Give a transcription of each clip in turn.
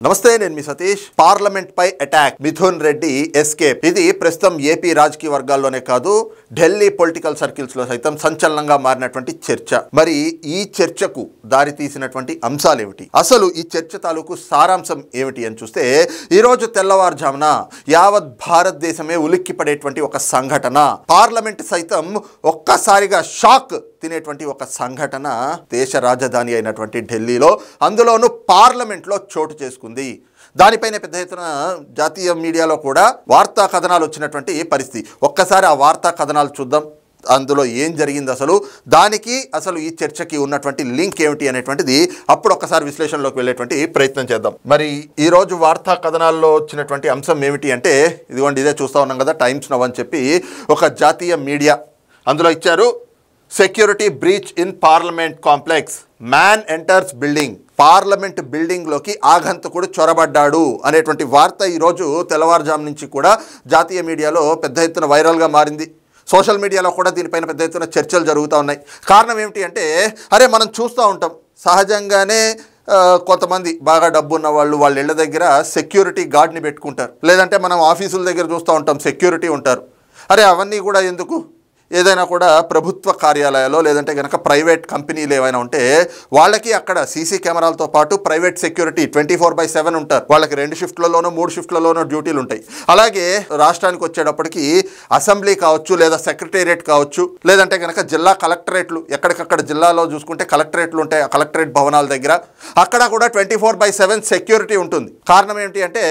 నమస్తే నేను మీ సతీష్. పార్లమెంట్ పై attack, Mithun Reddy escape. ఇది ప్రస్తుతం ఏపీ రాజకీయ వర్గాల్లోనే కాదు, ఢిల్లీ పొలిటికల్ సర్కిల్స్ లో సైతం సంచలనంగా మారినటువంటి చర్చ. మరి ఈ చర్చకు దారి తీసినటువంటి అంశాలు ఏమిటి, అసలు ఈ చర్చ తాలూకు సారాంశం ఏమిటి అని చూస్తే, ఈరోజు తెల్లవారుజామున యావత్ భారతదేశమే ఉలిక్కిపడేటువంటి ఒక సంఘటన, పార్లమెంట్ సైతం ఒక్కసారిగా షాక్ తినేటువంటి ఒక సంఘటన దేశ రాజధాని అయినటువంటి ఢిల్లీలో, అందులోనూ పార్లమెంట్లో చోటు చేసుకుంది. దానిపైన పెద్ద ఎత్తున జాతీయ మీడియాలో కూడా వార్తా కథనాలు వచ్చినటువంటి పరిస్థితి. ఒక్కసారి ఆ వార్తా కథనాలు చూద్దాం, అందులో ఏం జరిగింది, అసలు ఈ చర్చకి ఉన్నటువంటి లింక్ ఏమిటి అనేటువంటిది అప్పుడు ఒక్కసారి విశ్లేషణలోకి వెళ్ళేటువంటి ప్రయత్నం చేద్దాం. మరి ఈరోజు వార్తా కథనాల్లో వచ్చినటువంటి అంశం ఏమిటి అంటే, ఇదిగోండి ఇదే చూస్తూ ఉన్నాం కదా, టైమ్స్ నవ్ అని చెప్పి ఒక జాతీయ మీడియా అందులో ఇచ్చారు. Security breach in parliament complex, man enters building. Parliament బిల్డింగ్లోకి ఆగంతకుడు చొరబడ్డాడు అనేటువంటి వార్త ఈరోజు తెల్లవారుజాము నుంచి కూడా జాతీయ మీడియాలో పెద్ద ఎత్తున వైరల్గా మారింది. సోషల్ మీడియాలో కూడా దీనిపైన పెద్ద ఎత్తున చర్చలు జరుగుతూ ఉన్నాయి. కారణం ఏమిటి అంటే, మనం చూస్తూ ఉంటాం సహజంగానే కొంతమంది బాగా డబ్బు ఉన్న వాళ్ళు వాళ్ళ ఇళ్ళ దగ్గర సెక్యూరిటీ గార్డ్ని పెట్టుకుంటారు, లేదంటే మనం ఆఫీసుల దగ్గర చూస్తూ ఉంటాం సెక్యూరిటీ ఉంటారు. అవన్నీ కూడా ఎందుకు, ఏదైనా కూడా ప్రభుత్వ కార్యాలయాల్లో లేదంటే కనుక ప్రైవేట్ కంపెనీలు ఏమైనా ఉంటే వాళ్ళకి అక్కడ సీసీ కెమెరాలతో పాటు ప్రైవేట్ సెక్యూరిటీ 24/7 ఉంటారు. వాళ్ళకి 2 షిఫ్ట్లలోనూ 3 షిఫ్ట్లలోనూ డ్యూటీలు ఉంటాయి. అలాగే రాష్ట్రానికి వచ్చేటప్పటికి అసెంబ్లీ కావచ్చు, లేదా సెక్రటేరియట్ కావచ్చు, లేదంటే కనుక జిల్లా కలెక్టరేట్లు, ఎక్కడికక్కడ జిల్లాలో చూసుకుంటే కలెక్టరేట్లు ఉంటాయి, ఆ కలెక్టరేట్ భవనాల దగ్గర అక్కడ కూడా 24/7 సెక్యూరిటీ ఉంటుంది. కారణం ఏంటి అంటే,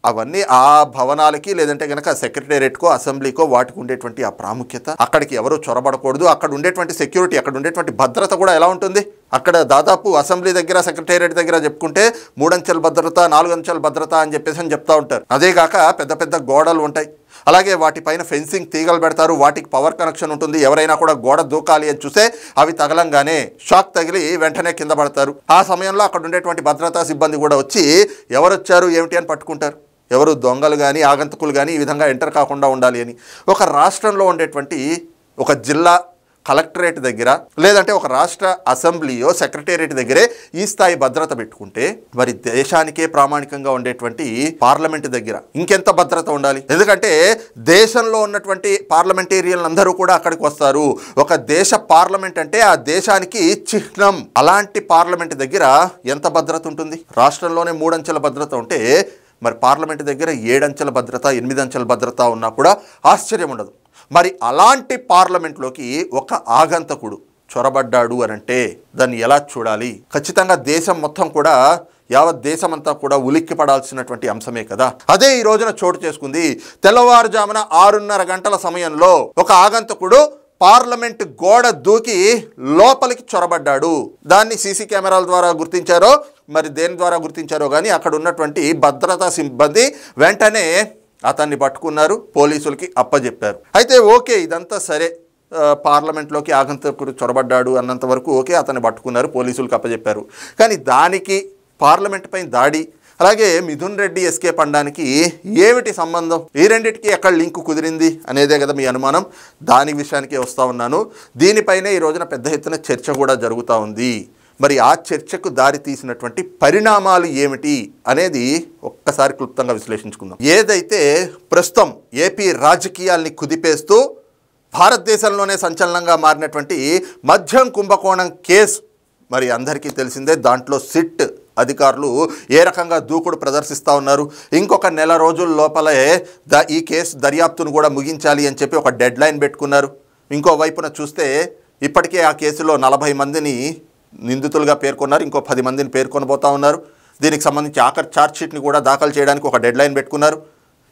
అవన్నీ ఆ భవనాలకి లేదంటే కనుక సెక్రటేరియట్కో అసెంబ్లీకో వాటికి ఉండేటువంటి ఆ ప్రాముఖ్యత, అక్కడికి ఎవరు చొరబడకూడదు, అక్కడ ఉండేటువంటి సెక్యూరిటీ, అక్కడ ఉండేటువంటి భద్రత కూడా ఎలా ఉంటుంది. అక్కడ దాదాపు అసెంబ్లీ దగ్గర సెక్రటేరియట్ దగ్గర చెప్పుకుంటే 3 అంచెల భద్రత, 4 అంచెల భద్రత అని చెప్పేసి చెప్తూ ఉంటారు. అదేగాక పెద్ద పెద్ద గోడలు ఉంటాయి, అలాగే వాటిపైన ఫెన్సింగ్ తీగలు పెడతారు, వాటికి పవర్ కనెక్షన్ ఉంటుంది. ఎవరైనా కూడా గోడ దూకాలి అని చూస్తే అవి తగలంగానే షాక్ తగిలి వెంటనే కింద పడతారు. ఆ సమయంలో అక్కడ ఉండేటువంటి భద్రతా సిబ్బంది కూడా వచ్చి ఎవరు వచ్చారు ఏమిటి అని పట్టుకుంటారు. ఎవరు దొంగలు కానీ ఆగంతకులు కానీ ఈ విధంగా ఎంటర్ కాకుండా ఉండాలి అని. ఒక రాష్ట్రంలో ఉండేటువంటి ఒక జిల్లా కలెక్టరేట్ దగ్గర లేదంటే ఒక రాష్ట్ర అసెంబ్లీయో సెక్రటేరియట్ దగ్గరే ఈ స్థాయి భద్రత పెట్టుకుంటే, మరి దేశానికే ప్రామాణికంగా ఉండేటువంటి పార్లమెంట్ దగ్గర ఇంకెంత భద్రత ఉండాలి. ఎందుకంటే దేశంలో ఉన్నటువంటి పార్లమెంటేరియన్లు అందరూ కూడా అక్కడికి వస్తారు. ఒక దేశ పార్లమెంట్ అంటే ఆ దేశానికి చిహ్నం. అలాంటి పార్లమెంట్ దగ్గర ఎంత భద్రత ఉంటుంది. రాష్ట్రంలోనే 3 అంచెల భద్రత ఉంటే మరి పార్లమెంట్ దగ్గర 7 అంచెల భద్రత, 8 అంచెల భద్రత ఉన్నా కూడా ఆశ్చర్యం ఉండదు. మరి అలాంటి పార్లమెంట్లోకి ఒక ఆగంతకుడు చొరబడ్డాడు అనంటే దాన్ని ఎలా చూడాలి. ఖచ్చితంగా దేశం మొత్తం కూడా, యావత్ దేశమంతా కూడా ఉలిక్కి పడాల్సినటువంటి అంశమే కదా. అదే ఈ రోజున చోటు చేసుకుంది. తెల్లవారుజామున 6:30 గంటల సమయంలో ఒక ఆగంతకుడు పార్లమెంట్ గోడ దూకి లోపలికి చొరబడ్డాడు. దాన్ని సీసీ కెమెరాల ద్వారా గుర్తించారో మరి దేని ద్వారా గుర్తించారో కానీ అక్కడ ఉన్నటువంటి భద్రతా సిబ్బంది వెంటనే అతన్ని పట్టుకున్నారు, పోలీసులకి అప్పజెప్పారు. అయితే ఓకే, ఇదంతా సరే, పార్లమెంట్లోకి ఆగంతకుడు చొరబడ్డాడు అన్నంత వరకు ఓకే, అతన్ని పట్టుకున్నారు, పోలీసులకు అప్పజెప్పారు. కానీ దానికి పార్లమెంట్ పైన దాడి, అలాగే మిథున్ రెడ్డి ఎస్కేప్ అనడానికి ఏమిటి సంబంధం, ఈ రెండింటికి ఎక్కడ లింక్ కుదిరింది అనేదే కదా మీ అనుమానం. దాని విషయానికే వస్తూ ఉన్నాను. దీనిపైనే ఈ రోజున పెద్ద ఎత్తున చర్చ కూడా జరుగుతూ ఉంది. మరి ఆ చర్చకు దారి తీసినటువంటి పరిణామాలు ఏమిటి అనేది ఒక్కసారి క్లుప్తంగా విశ్లేషించుకుందాం. ఏదైతే ప్రస్తుతం ఏపీ రాజకీయాల్ని కుదిపేస్తూ భారతదేశంలోనే సంచలనంగా మారినటువంటి మద్యం కుంభకోణం కేసు, మరి అందరికీ తెలిసిందే. దాంట్లో సిట్ అధికారులు ఏ రకంగా దూకుడు ప్రదర్శిస్తూ ఉన్నారు. ఇంకొక నెల రోజుల లోపలే ఈ కేసు దర్యాప్తును కూడా ముగించాలి అని చెప్పి ఒక డెడ్ లైన్ పెట్టుకున్నారు. ఇంకోవైపున చూస్తే ఇప్పటికే ఆ కేసులో 40 మందిని నిందితులుగా పేర్కొన్నారు, ఇంకో 10 మందిని పేర్కొనబోతా ఉన్నారు. దీనికి సంబంధించి ఆఖరి ఛార్జ్షీట్ని కూడా దాఖలు చేయడానికి ఒక డెడ్ లైన్ పెట్టుకున్నారు.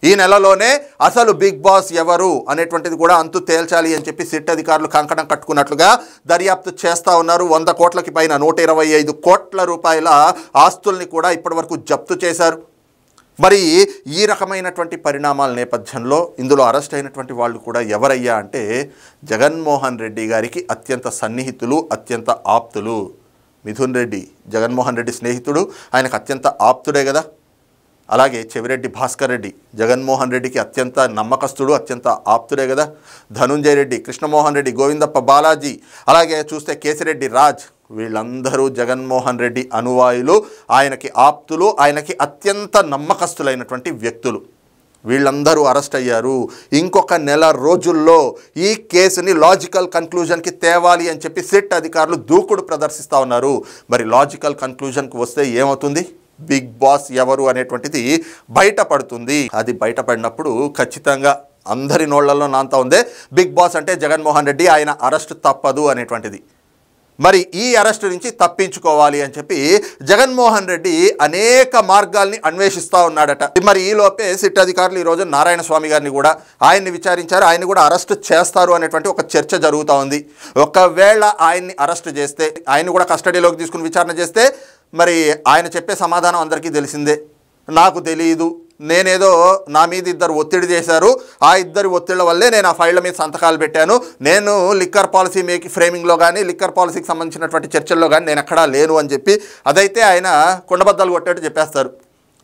ఈ నెలలోనే అసలు బిగ్ బాస్ ఎవరు అనేటువంటిది కూడా అంతు తేల్చాలి అని చెప్పి సిట్ అధికారులు కంకణం కట్టుకున్నట్లుగా దర్యాప్తు చేస్తూ ఉన్నారు. 100 కోట్లకి పైన 125 కోట్ల రూపాయల ఆస్తుల్ని కూడా ఇప్పటివరకు జప్తు చేశారు. మరి ఈ రకమైనటువంటి పరిణామాల నేపథ్యంలో ఇందులో అరెస్ట్ అయినటువంటి వాళ్ళు కూడా ఎవరయ్యా అంటే, జగన్మోహన్ రెడ్డి గారికి అత్యంత సన్నిహితులు, అత్యంత ఆప్తులు. మిథున్ రెడ్డి జగన్మోహన్ రెడ్డి స్నేహితుడు, ఆయనకు అత్యంత ఆప్తుడే కదా. అలాగే చెవిరెడ్డి భాస్కర్ రెడ్డి జగన్మోహన్ రెడ్డికి అత్యంత నమ్మకస్తుడు, అత్యంత ఆప్తుడే కదా. ధనుంజయ రెడ్డి, కృష్ణమోహన్ రెడ్డి, గోవిందప్ప బాలాజీ, అలాగే చూస్తే కేసిరెడ్డి రాజ్, వీళ్ళందరూ జగన్మోహన్ రెడ్డి అనువాయులు, ఆయనకి ఆప్తులు, ఆయనకి అత్యంత నమ్మకస్తులైనటువంటి వ్యక్తులు. వీళ్ళందరూ అరెస్ట్ అయ్యారు. ఇంకొక నెల రోజుల్లో ఈ కేసుని లాజికల్ కన్క్లూజన్కి తేవాలి అని చెప్పి సిట్ అధికారులు దూకుడు ప్రదర్శిస్తూ ఉన్నారు. మరి లాజికల్ కన్క్లూజన్కి వస్తే ఏమవుతుంది? బిగ్ బాస్ ఎవరు అనేటువంటిది బయటపడుతుంది. అది బయటపడినప్పుడు ఖచ్చితంగా అందరి నోళ్లలో నాంతా ఉందే, బిగ్ బాస్ అంటే జగన్మోహన్ రెడ్డి, ఆయన అరెస్ట్ తప్పదు అనేటువంటిది. మరి ఈ అరెస్టు నుంచి తప్పించుకోవాలి అని చెప్పి జగన్మోహన్ రెడ్డి అనేక మార్గాల్ని అన్వేషిస్తూ ఉన్నాడట. మరి ఈలోపే సిట్ అధికారులు ఈరోజు నారాయణ స్వామి గారిని కూడా ఆయన్ని విచారించారు. ఆయన్ని కూడా అరెస్ట్ చేస్తారు అనేటువంటి ఒక చర్చ జరుగుతూ ఉంది. ఒకవేళ ఆయన్ని అరెస్ట్ చేస్తే, ఆయన్ని కూడా కస్టడీలోకి తీసుకుని విచారణ చేస్తే, మరి ఆయన చెప్పే సమాధానం అందరికీ తెలిసిందే. నాకు తెలియదు, నేనేదో నా మీద ఇద్దరు ఒత్తిడి చేశారు, ఆ ఇద్దరి ఒత్తిళ్ల వల్లే నేను ఆ ఫైళ్ళ మీద సంతకాలు పెట్టాను, నేను లిక్కర్ పాలసీ ఫ్రేమింగ్లో కానీ లిక్కర్ పాలసీకి సంబంధించినటువంటి చర్చల్లో కానీ నేను ఎక్కడా లేను అని చెప్పి అదైతే ఆయన కుండబద్దలు కొట్టేట్టు చెప్పేస్తారు.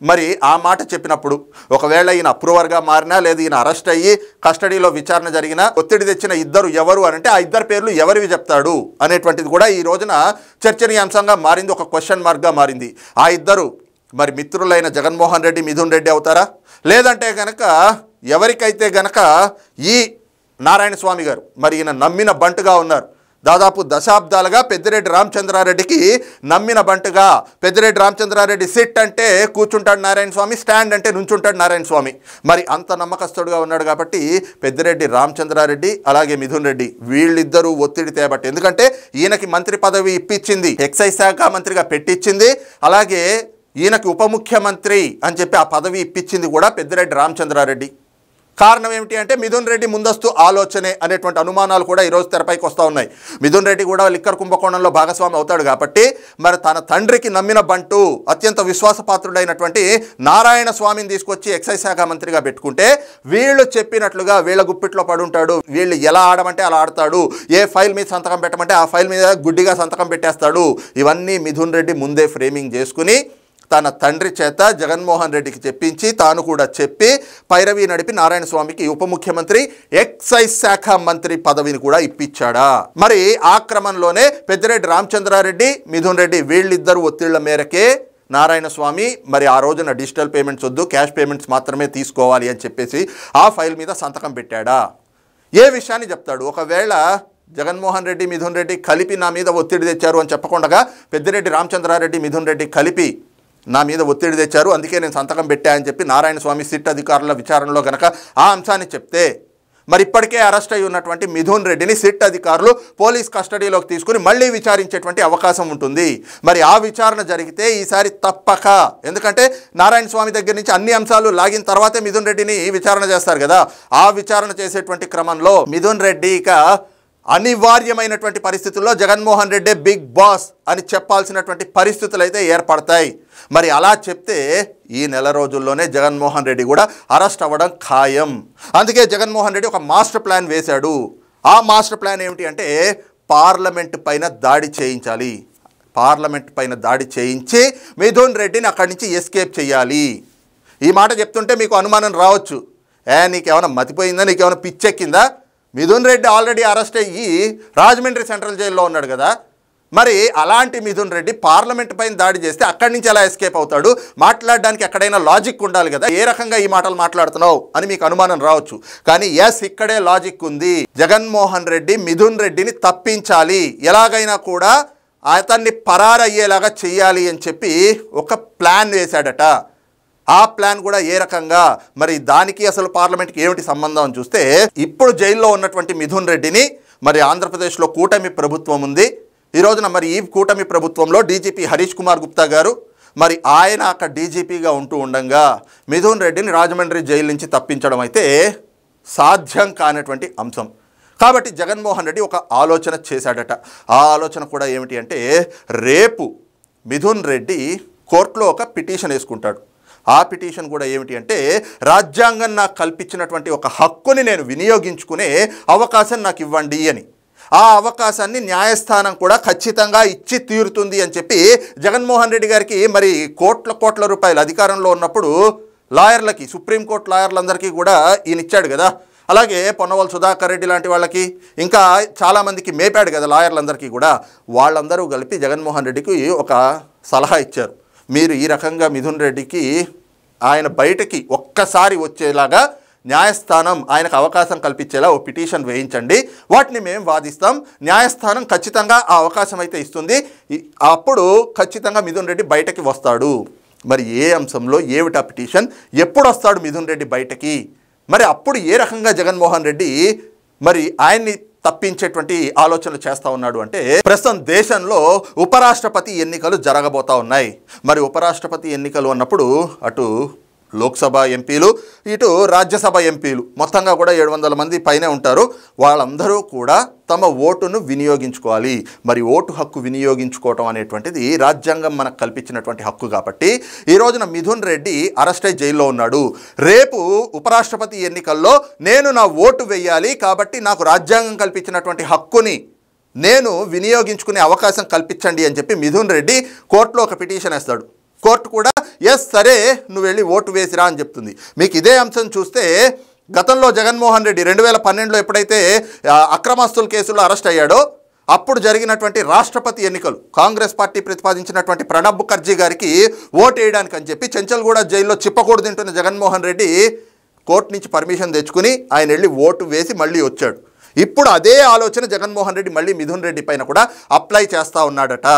మరి ఆ మాట చెప్పినప్పుడు ఒకవేళ ఈయన అప్రూవర్గా మారినా, లేదా ఈయన అరెస్ట్ అయ్యి కస్టడీలో విచారణ జరిగినా, ఒత్తిడి తెచ్చిన ఇద్దరు ఎవరు అనంటే ఆ ఇద్దరు పేర్లు ఎవరివి చెప్తాడు అనేటువంటిది కూడా ఈ రోజున చర్చనీయాంశంగా మారింది, ఒక క్వశ్చన్ మార్క్గా మారింది. ఆ ఇద్దరు మరి మిత్రులైన జగన్మోహన్ రెడ్డి, మిథున్ రెడ్డి అవుతారా? లేదంటే కనుక ఎవరికైతే గనక ఈ నారాయణ స్వామి గారు మరి ఈయన నమ్మిన బంటుగా ఉన్నారు, దాదాపు దశాబ్దాలుగా పెద్దిరెడ్డి రామచంద్రారెడ్డికి నమ్మిన బంటుగా, పెద్దిరెడ్డి రామచంద్రారెడ్డి సిట్ అంటే కూర్చుంటాడు నారాయణ స్వామి, స్టాండ్ అంటే నుంచుంటాడు నారాయణ స్వామి. మరి అంత నమ్మకస్తుడుగా ఉన్నాడు కాబట్టి పెద్దిరెడ్డి రామచంద్రారెడ్డి అలాగే మిథున్ రెడ్డి వీళ్ళిద్దరూ ఒత్తిడి తేబట్టి, ఎందుకంటే ఈయనకి మంత్రి పదవి ఇప్పించింది, ఎక్సైజ్ శాఖ మంత్రిగా పెట్టించింది, అలాగే ఈయనకి ఉప ముఖ్యమంత్రి అని చెప్పి ఆ పదవి ఇప్పించింది కూడా పెద్దిరెడ్డి రామచంద్రారెడ్డి. కారణం ఏమిటి అంటే మిథున్ రెడ్డి ముందస్తు ఆలోచనే అనేటువంటి అనుమానాలు కూడా ఈరోజు తెరపైకి వస్తూ ఉన్నాయి. మిథున్ రెడ్డి కూడా లిక్కర్ కుంభకోణంలో భాగస్వామి అవుతాడు కాబట్టి మరి తన తండ్రికి నమ్మిన బంటు, అత్యంత విశ్వాసపాత్రుడైనటువంటి నారాయణ స్వామిని తీసుకొచ్చి ఎక్సైజ్ శాఖ మంత్రిగా పెట్టుకుంటే వీళ్ళు చెప్పినట్లుగా వీళ్ళ గుప్పిట్లో పడుంటాడు, వీళ్ళు ఎలా ఆడమంటే అలా ఆడతాడు, ఏ ఫైల్ మీద సంతకం పెట్టమంటే ఆ ఫైల్ మీద గుడ్డిగా సంతకం పెట్టేస్తాడు. ఇవన్నీ మిథున్ రెడ్డి ముందే ఫ్రేమింగ్ చేసుకుని తన తండ్రి చేత జగన్మోహన్ రెడ్డికి చెప్పించి తాను కూడా చెప్పి పైరవి నడిపి నారాయణ స్వామికి ఉప ముఖ్యమంత్రి, ఎక్సైజ్ శాఖ మంత్రి పదవిని కూడా ఇప్పించాడా. మరి ఆ క్రమంలోనే పెద్దిరెడ్డి రామచంద్రారెడ్డి, మిథున్ రెడ్డి వీళ్ళిద్దరు ఒత్తిళ్ల మేరకే నారాయణ స్వామి మరి ఆ రోజున డిజిటల్ పేమెంట్స్ వద్దు, క్యాష్ పేమెంట్స్ మాత్రమే తీసుకోవాలి అని చెప్పేసి ఆ ఫైల్ మీద సంతకం పెట్టాడా. ఏ విషయాన్ని చెప్తాడు? ఒకవేళ జగన్మోహన్ రెడ్డి, మిథున్ రెడ్డి కలిపి నా మీద ఒత్తిడి తెచ్చారు అని చెప్పకుండా పెద్దిరెడ్డి రామచంద్రారెడ్డి, మిథున్ రెడ్డి కలిపి నా మీద ఒత్తిడి తెచ్చారు అందుకే నేను సంతకం పెట్టా అని చెప్పి నారాయణ స్వామి సిట్ అధికారుల విచారణలో గనక ఆ అంశాన్ని చెప్తే, మరి ఇప్పటికే అరెస్ట్ అయి ఉన్నటువంటి మిథున్ రెడ్డిని సిట్ అధికారులు పోలీస్ కస్టడీలోకి తీసుకుని మళ్ళీ విచారించేటువంటి అవకాశం ఉంటుంది. మరి ఆ విచారణ జరిగితే ఈసారి తప్పక, ఎందుకంటే నారాయణ స్వామి దగ్గర నుంచి అన్ని అంశాలు లాగిన తర్వాతే మిథున్ రెడ్డిని విచారణ చేస్తారు కదా, ఆ విచారణ చేసేటువంటి క్రమంలో మిథున్ రెడ్డి ఇక అనివార్యమైనటువంటి పరిస్థితుల్లో జగన్మోహన్ రెడ్డి బిగ్ బాస్ అని చెప్పాల్సినటువంటి పరిస్థితులు అయితే ఏర్పడతాయి. మరి అలా చెప్తే ఈ నెల రోజుల్లోనే జగన్మోహన్ రెడ్డి కూడా అరెస్ట్ అవ్వడం ఖాయం. అందుకే జగన్మోహన్ రెడ్డి ఒక మాస్టర్ ప్లాన్ వేశాడు. ఆ మాస్టర్ ప్లాన్ ఏమిటి అంటే పార్లమెంట్ పైన దాడి చేయించాలి. పార్లమెంట్ పైన దాడి చేయించి మిథున్ రెడ్డిని అక్కడి నుంచి ఎస్కేప్ చేయాలి. ఈ మాట చెప్తుంటే మీకు అనుమానం రావచ్చు, నీకేమైనా మతిపోయిందా, నీకేమైనా పిచ్చెక్కిందా? మిథున్ రెడ్డి ఆల్రెడీ అరెస్ట్ అయ్యి రాజమండ్రి సెంట్రల్ జైల్లో ఉన్నాడు కదా, మరి అలాంటి మిథున్ రెడ్డి పార్లమెంట్ పైన దాడి చేస్తే అక్కడి నుంచి ఎలా ఎస్కేప్ అవుతాడు? మాట్లాడడానికి ఎక్కడైనా లాజిక్ ఉండాలి కదా, ఏ రకంగా ఈ మాటలు మాట్లాడుతున్నావు అని మీకు అనుమానం రావచ్చు. కానీ ఎస్, ఇక్కడే లాజిక్ ఉంది. జగన్మోహన్ రెడ్డి మిథున్ రెడ్డిని తప్పించాలి, ఎలాగైనా కూడా అతన్ని పరారయ్యేలాగా చెయ్యాలి అని చెప్పి ఒక ప్లాన్ వేశాడట. ఆ ప్లాన్ కూడా ఏ రకంగా, మరి దానికి అసలు పార్లమెంట్కి ఏమిటి సంబంధం అని చూస్తే, ఇప్పుడు జైల్లో ఉన్నటువంటి మిథున్ రెడ్డిని మరి ఆంధ్రప్రదేశ్లో కూటమి ప్రభుత్వం ఉంది. ఈ రోజున మరి ఈ కూటమి ప్రభుత్వంలో డీజీపీ హరీష్ కుమార్ గుప్తా గారు మరి ఆయన అక్కడ డీజీపీగా ఉంటూ ఉండగా మిథున్ రెడ్డిని రాజమండ్రి జైలు నుంచి తప్పించడం అయితే సాధ్యం కానటువంటి అంశం. కాబట్టి జగన్మోహన్ రెడ్డి ఒక ఆలోచన చేశాడట. ఆ ఆలోచన కూడా ఏమిటి అంటే రేపు మిథున్ రెడ్డి కోర్టులో ఒక పిటిషన్ వేసుకుంటాడు. ఆ పిటిషన్ కూడా ఏమిటి అంటే రాజ్యాంగం నాకు కల్పించినటువంటి ఒక హక్కుని నేను వినియోగించుకునే అవకాశం నాకు ఇవ్వండి అని. ఆ అవకాశాన్ని న్యాయస్థానం కూడా ఖచ్చితంగా ఇచ్చి తీరుతుంది అని చెప్పి జగన్మోహన్ రెడ్డి గారికి మరి కోట్ల రూపాయలు అధికారంలో ఉన్నప్పుడు లాయర్లకి, సుప్రీంకోర్టు లాయర్లందరికీ కూడా ఈయన ఇచ్చాడు కదా. అలాగే పొన్నవల్ సుధాకర్ రెడ్డి లాంటి వాళ్ళకి ఇంకా చాలామందికి మేపాడు కదా లాయర్లందరికీ కూడా. వాళ్ళందరూ కలిపి జగన్మోహన్ రెడ్డికి ఒక సలహా ఇచ్చారు. మీరు ఈ రకంగా మిథున్ రెడ్డికి ఆయన బయటకి ఒక్కసారి వచ్చేలాగా న్యాయస్థానం ఆయనకు అవకాశం కల్పించేలా ఓ పిటిషన్ వేయించండి, వాటిని మేము వాదిస్తాం, న్యాయస్థానం ఖచ్చితంగా ఆ అవకాశం అయితే ఇస్తుంది, అప్పుడు ఖచ్చితంగా మిథున్ రెడ్డి బయటకి వస్తాడు. మరి ఏ అంశంలో ఏమిటా పిటిషన్, ఎప్పుడు వస్తాడు మిథున్ రెడ్డి బయటకి, మరి అప్పుడు ఏ రకంగా జగన్మోహన్ రెడ్డి మరి ఆయన్ని తప్పించేటువంటి ఆలోచనలు చేస్తూ ఉన్నాడు అంటే, ప్రస్తుతం దేశంలో ఉపరాష్ట్రపతి ఎన్నికలు జరగబోతా ఉన్నాయి. మరి ఉపరాష్ట్రపతి ఎన్నికలు అన్నప్పుడు అటు లోక్సభ ఎంపీలు, ఇటు రాజ్యసభ ఎంపీలు మొత్తంగా కూడా 700 మంది పైనే ఉంటారు. వాళ్ళందరూ కూడా తమ ఓటును వినియోగించుకోవాలి. మరి ఓటు హక్కు వినియోగించుకోవటం అనేటువంటిది రాజ్యాంగం మనకు కల్పించినటువంటి హక్కు కాబట్టి ఈ రోజున మిథున్ రెడ్డి అరెస్ట్ అయి జైల్లో ఉన్నాడు. రేపు ఉపరాష్ట్రపతి ఎన్నికల్లో నేను నా ఓటు వేయాలి కాబట్టి నాకు రాజ్యాంగం కల్పించినటువంటి హక్కుని నేను వినియోగించుకునే అవకాశం కల్పించండి అని చెప్పి మిథున్ రెడ్డి కోర్టులో ఒక పిటిషన్ వేస్తాడు. కోర్టు కూడా ఎస్ సరే నువ్వు వెళ్ళి ఓటు వేసిరా అని చెప్తుంది. మీకు ఇదే అంశం చూస్తే గతంలో జగన్మోహన్ రెడ్డి 2012లో ఎప్పుడైతే అక్రమాస్తుల కేసులో అరెస్ట్ అయ్యాడో అప్పుడు జరిగినటువంటి రాష్ట్రపతి ఎన్నికలు కాంగ్రెస్ పార్టీ ప్రతిపాదించినటువంటి ప్రణబ్ ముఖర్జీ గారికి ఓటు వేయడానికి అని చెప్పి చెంచల్గూడ జైల్లో చిప్పకూడు తింటున్న జగన్మోహన్ రెడ్డి కోర్టు నుంచి పర్మిషన్ తెచ్చుకుని ఆయన వెళ్ళి ఓటు వేసి మళ్ళీ వచ్చాడు. ఇప్పుడు అదే ఆలోచన జగన్మోహన్ రెడ్డి మళ్ళీ మిథున్ రెడ్డి పైన కూడా అప్లై చేస్తూ ఉన్నాడట.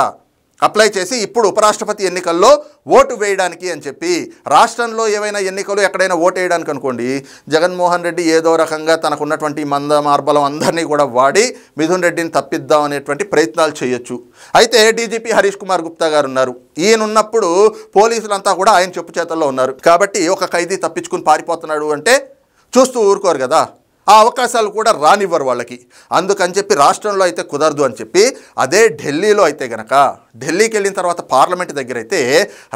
అప్లై చేసి ఇప్పుడు ఉపరాష్ట్రపతి ఎన్నికల్లో ఓటు వేయడానికి అని చెప్పి, రాష్ట్రంలో ఏవైనా ఎన్నికలు ఎక్కడైనా ఓటు వేయడానికి అనుకోండి, జగన్మోహన్ రెడ్డి ఏదో రకంగా తనకున్నటువంటి మంద మార్బలం అందరినీ కూడా వాడి మిథున్ రెడ్డిని తప్పిద్దాం అనేటువంటి ప్రయత్నాలు చేయొచ్చు. అయితే డీజీపీ హరీష్ కుమార్ గుప్తా గారు ఉన్నారు. ఈయన ఉన్నప్పుడు పోలీసులంతా కూడా ఆయన చెప్పు చేతల్లో ఉన్నారు కాబట్టి ఒక ఖైదీ తప్పించుకుని పారిపోతున్నాడు అంటే చూస్తూ ఊరుకోరు కదా, ఆ అవకాశాలు కూడా రానివ్వరు వాళ్ళకి. అందుకని చెప్పి రాష్ట్రంలో అయితే కుదరదు అని చెప్పి అదే ఢిల్లీలో అయితే గనక, ఢిల్లీకి వెళ్ళిన తర్వాత పార్లమెంట్ దగ్గర అయితే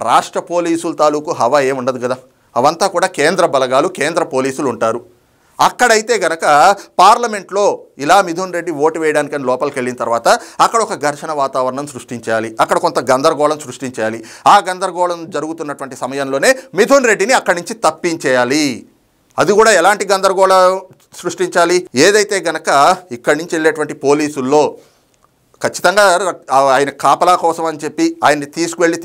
రాష్ట్ర పోలీసుల తాలూకు హవా ఏముండదు కదా, అవంతా కూడా కేంద్ర బలగాలు, కేంద్ర పోలీసులు ఉంటారు. అక్కడైతే గనక పార్లమెంట్లో ఇలా మిథున్ రెడ్డి ఓటు వేయడానికని లోపలికి వెళ్ళిన తర్వాత అక్కడ ఒక ఘర్షణ వాతావరణం సృష్టించాలి, అక్కడ కొంత గందరగోళం సృష్టించాలి. ఆ గందరగోళం జరుగుతున్నటువంటి సమయంలోనే మిథున్ రెడ్డిని అక్కడి నుంచి తప్పించేయాలి. అది కూడా ఎలాంటి గందరగోళం సృష్టించాలి, ఏదైతే గనక ఇక్కడి నుంచి వెళ్ళేటువంటి పోలీసుల్లో ఖచ్చితంగా ఆయన కాపలా కోసం అని చెప్పి ఆయన్ని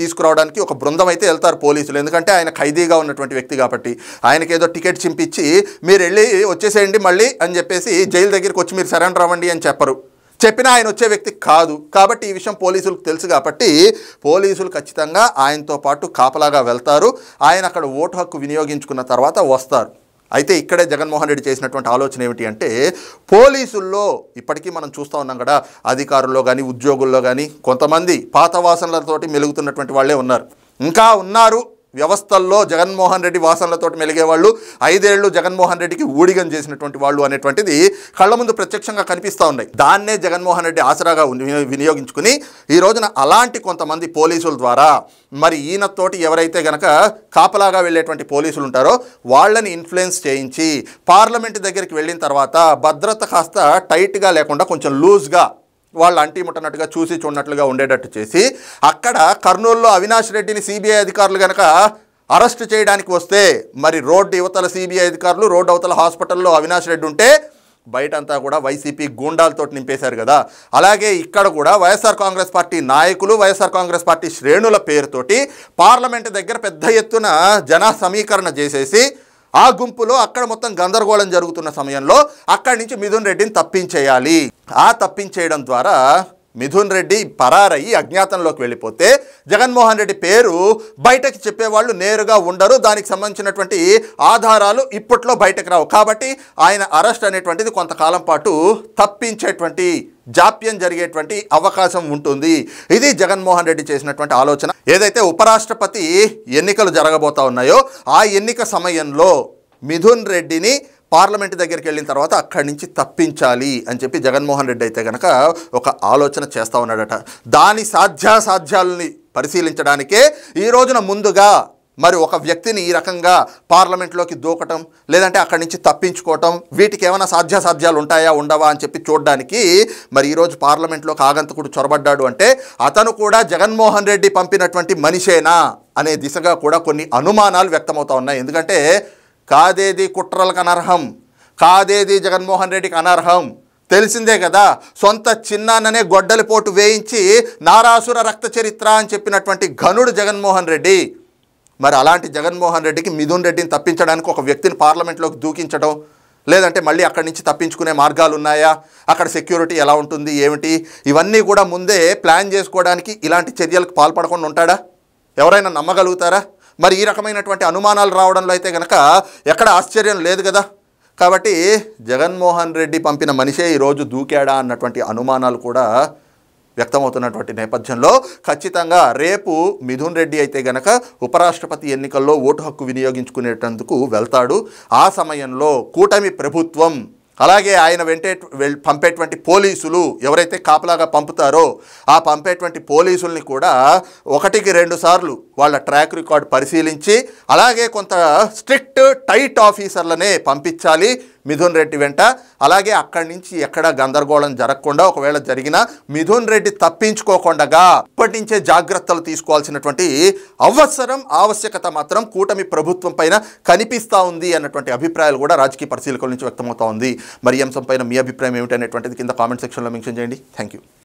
తీసుకురావడానికి ఒక బృందం అయితే వెళ్తారు పోలీసులు. ఎందుకంటే ఆయన ఖైదీగా ఉన్నటువంటి వ్యక్తి కాబట్టి ఆయనకి ఏదో టికెట్ చింపించి మీరు వెళ్ళి వచ్చేసేయండి మళ్ళీ అని చెప్పేసి జైలు దగ్గరికి వచ్చి మీరు సరెండర్ అవ్వండి అని చెప్పరు. చెప్పినా ఆయన వచ్చే వ్యక్తి కాదు కాబట్టి ఈ విషయం పోలీసులకు తెలుసు కాబట్టి పోలీసులు ఖచ్చితంగా ఆయనతో పాటు కాపలాగా వెళ్తారు. ఆయన అక్కడ ఓటు హక్కు వినియోగించుకున్న తర్వాత వస్తారు. అయితే ఇక్కడే జగన్మోహన్ రెడ్డి చేసినటువంటి ఆలోచన ఏమిటి అంటే, పోలీసుల్లో ఇప్పటికీ మనం చూస్తూ ఉన్నాం కదా, అధికారుల్లో కానీ ఉద్యోగుల్లో కానీ కొంతమంది పాత వాసనలతోటి మెలుగుతున్నటువంటి వాళ్ళే ఉన్నారు, ఇంకా ఉన్నారు. వ్యవస్థల్లో జగన్మోహన్ రెడ్డి వాసనలతోటి మెలిగేవాళ్ళు, 5 ఏళ్ళు జగన్మోహన్ రెడ్డికి ఊడిగం చేసినటువంటి వాళ్ళు అనేటువంటిది కళ్ళ ముందు ప్రత్యక్షంగా కనిపిస్తూ ఉన్నాయి. దాన్నే జగన్మోహన్ రెడ్డి ఆసరాగా వినియోగించుకుని ఈ రోజున అలాంటి కొంతమంది పోలీసుల ద్వారా మరి ఈయనతోటి ఎవరైతే గనక కాపలాగా వెళ్ళేటువంటి పోలీసులు ఉంటారో వాళ్ళని ఇన్ఫ్లుయెన్స్ చేయించి పార్లమెంట్ దగ్గరికి వెళ్ళిన తర్వాత భద్రత కాస్త టైట్గా లేకుండా కొంచెం లూజ్గా వాళ్ళు అంటీ ముట్టనట్టుగా చూసి చూడనట్లుగా ఉండేటట్టు చేసి, అక్కడ కర్నూలులో అవినాష్ రెడ్డిని సిబిఐ అధికారులు కనుక అరెస్ట్ చేయడానికి వస్తే మరి రోడ్డు యువతల సిబిఐ అధికారులు, రోడ్డు అవతల హాస్పిటల్లో అవినాష్ రెడ్డి ఉంటే బయటంతా కూడా వైసీపీ గూండాలతో నింపేశారు కదా. అలాగే ఇక్కడ కూడా వైఎస్ఆర్ కాంగ్రెస్ పార్టీ నాయకులు, వైఎస్ఆర్ కాంగ్రెస్ పార్టీ శ్రేణుల పేరుతోటి పార్లమెంట్ దగ్గర పెద్ద ఎత్తున జన సమీకరణ చేసేసి ఆ గుంపులో అక్కడ మొత్తం గందరగోళం జరుగుతున్న సమయంలో అక్కడి నుంచి మిథున్ రెడ్డిని తప్పించేయాలి. ఆ తప్పించేయడం ద్వారా మిథున్ రెడ్డి పరారయ్యి అజ్ఞాతంలోకి వెళ్ళిపోతే జగన్మోహన్ రెడ్డి పేరు బయటకు చెప్పేవాళ్ళు నేరుగా ఉండరు, దానికి సంబంధించినటువంటి ఆధారాలు ఇప్పట్లో బయటకు రావు. కాబట్టి ఆయన అరెస్ట్ అనేటువంటిది కొంతకాలం పాటు తప్పించేటువంటి జాప్యం జరిగేటువంటి అవకాశం ఉంటుంది. ఇది జగన్మోహన్ రెడ్డి చేసినటువంటి ఆలోచన. ఏదైతే ఉపరాష్ట్రపతి ఎన్నికలు జరగబోతా ఉన్నాయో ఆ ఎన్నిక సమయంలో మిథున్ రెడ్డిని పార్లమెంట్ దగ్గరికి వెళ్ళిన తర్వాత అక్కడి నుంచి తప్పించాలి అని చెప్పి జగన్మోహన్ రెడ్డి అయితే కనుక ఒక ఆలోచన చేస్తూ ఉన్నాడట. దాని సాధ్యాసాధ్యాలని పరిశీలించడానికే ఈ రోజున ముందుగా మరి ఒక వ్యక్తిని ఈ రకంగా పార్లమెంట్లోకి దూకటం లేదంటే అక్కడి నుంచి తప్పించుకోవటం వీటికి ఏమైనా సాధ్యాసాధ్యాలు ఉంటాయా ఉండవా అని చెప్పి చూడడానికి మరి ఈరోజు పార్లమెంట్లోకి ఆగంతకుడు చొరబడ్డాడు అంటే అతను కూడా జగన్మోహన్ రెడ్డి పంపినటువంటి మనిషేనా అనే దిశగా కూడా కొన్ని అనుమానాలు వ్యక్తమవుతా ఉన్నాయి. ఎందుకంటే కాదేది కుట్రలకు అనర్హం, కాదేది జగన్మోహన్ రెడ్డికి అనర్హం తెలిసిందే కదా. సొంత చిన్నాన్ననే గొడ్డలి పోటు వేయించి నారాసుర రక్త చరిత్ర అని చెప్పినటువంటి ఘనుడు జగన్మోహన్ రెడ్డి. మరి అలాంటి జగన్మోహన్ రెడ్డికి మిథున్ రెడ్డిని తప్పించడానికి ఒక వ్యక్తిని పార్లమెంట్లోకి దూకించడం లేదంటే మళ్ళీ అక్కడి నుంచి తప్పించుకునే మార్గాలు ఉన్నాయా, అక్కడ సెక్యూరిటీ ఎలా ఉంటుంది ఏమిటి, ఇవన్నీ కూడా ముందే ప్లాన్ చేసుకోవడానికి ఇలాంటి చర్యలకు పాల్పడకుండా ఉంటాడా? ఎవరైనా నమ్మగలుగుతారా? మరి ఈ రకమైనటువంటి అనుమానాలు రావడంలో అయితే కనుక ఎక్కడ ఆశ్చర్యం లేదు కదా. కాబట్టి జగన్మోహన్ రెడ్డి పంపిన మనిషే ఈరోజు దూకాడా అన్నటువంటి అనుమానాలు కూడా వ్యక్తమవుతున్నటువంటి నేపథ్యంలో ఖచ్చితంగా రేపు మిథున్ రెడ్డి అయితే గనక ఉపరాష్ట్రపతి ఎన్నికల్లో ఓటు హక్కు వినియోగించుకునేటందుకు వెళ్తాడు. ఆ సమయంలో కూటమి ప్రభుత్వం అలాగే ఆయన పంపేటువంటి పోలీసులు ఎవరైతే కాపలాగా పంపుతారో ఆ పంపేటువంటి పోలీసుల్ని కూడా 1-2 సార్లు వాళ్ళ ట్రాక్ రికార్డ్ పరిశీలించి అలాగే కొంత స్ట్రిక్ట్ టైట్ ఆఫీసర్లనే పంపించాలి మిథున్ రెడ్డి వెంట. అలాగే అక్కడి నుంచి ఎక్కడ గందరగోళం జరగకుండా ఒకవేళ జరిగినా మిథున్ రెడ్డి తప్పించుకోకుండా ఇప్పటి నుంచే జాగ్రత్తలు తీసుకోవాల్సినటువంటి ఆవశ్యకత మాత్రం కూటమి ప్రభుత్వం పైన కనిపిస్తూ ఉంది అన్నటువంటి అభిప్రాయాలు కూడా రాజకీయ పరిశీలకుల నుంచి వ్యక్తమవుతా ఉంది. మరి ఈ అంశం పైన మీ అభిప్రాయం ఏమిటనేటువంటిది కింద కామెంట్ సెక్షన్లో మెన్షన్ చేయండి. Thank you.